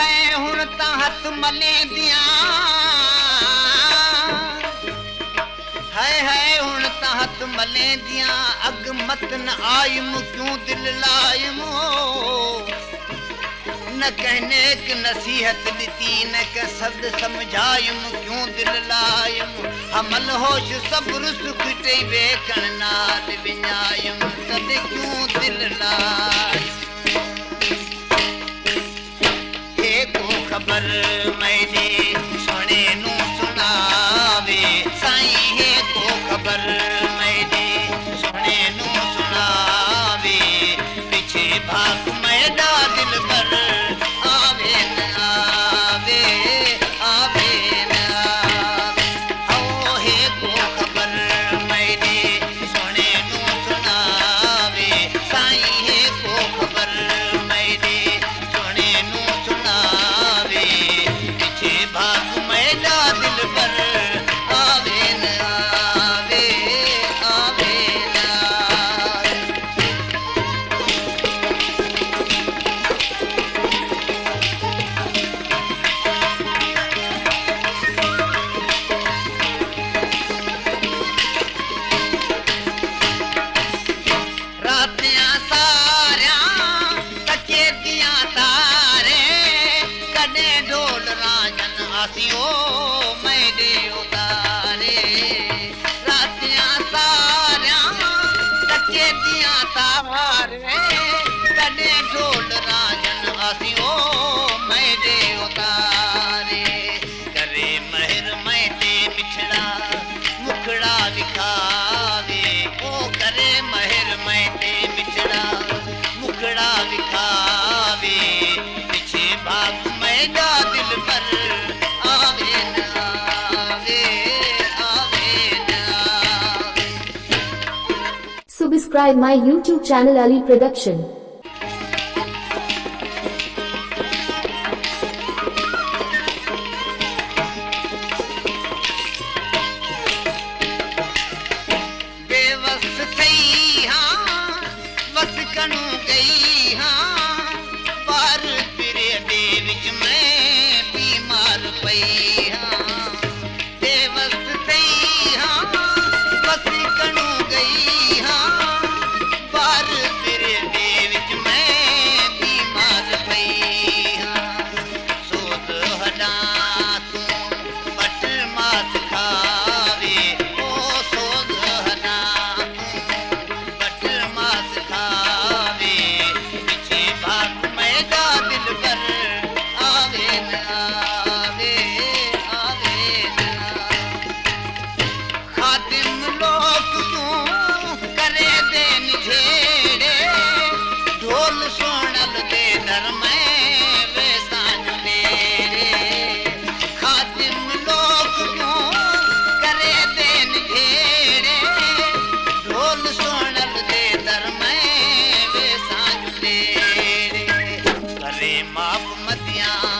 हाय हुण तां हथ मले दियां हाय हुण तां हथ मले दियां अग मत न आयम क्यों दिल लायम न कहने की नसीहत दी न क शब्द समझायम क्यों दिल लायम हमल होश सब्र सुख ते वेखण नाल विञायम तद क्यों दिल लायम खबर मैंने सुने नू सुनावे साईं है को खबर मैंने सुने नू सुनावे पीछे भाग मैदा दिल पर आवे न आवे आवे न आवे ओ है को खबर मैंने सुने नू सुनावे साईं है को खबर मैंने सुने नू सुनावे भाग मैदा दिल पर आवे न आवे आवे न रातियां सारियां कच्चे दियां तारे कदे ढोल राजन आसियो मैडे उतारे रातियां सारियां कच्चे दियां तारे कदे ढोल राजन आसियो मैडे उतारे करे महर मैडे बिछड़ा मुखड़ा दिखावे ओ करे महर मैडे बिछड़ा मुखड़ा दिखावे पीछे भाग मैदा दिल पर आवे न आवे आवे न आवे Subscribe my YouTube channel Ali Production. Bewas थई हाँ बस कनू गई हाँ पार फिरे दे विच मैं बीमार पई हाँ बेवस थई हाँ बस कनू गई हाँ पार फिरे दे विच मैं बीमार पई हाँ सोत हडा तू पट मात खावे ओ सोत हडा पट मात खावे पीछे भाग मैदा दिल पर आवे न आवे आवे न खातिम लोक तू करे दे निझेड़े ढोल सोनल दे दर में वे सांझ मेरे खातिम लोक क्यों करे दे निझेड़े ढोल सोनल दे दर में वे सांझ मेरे करे माप मतियां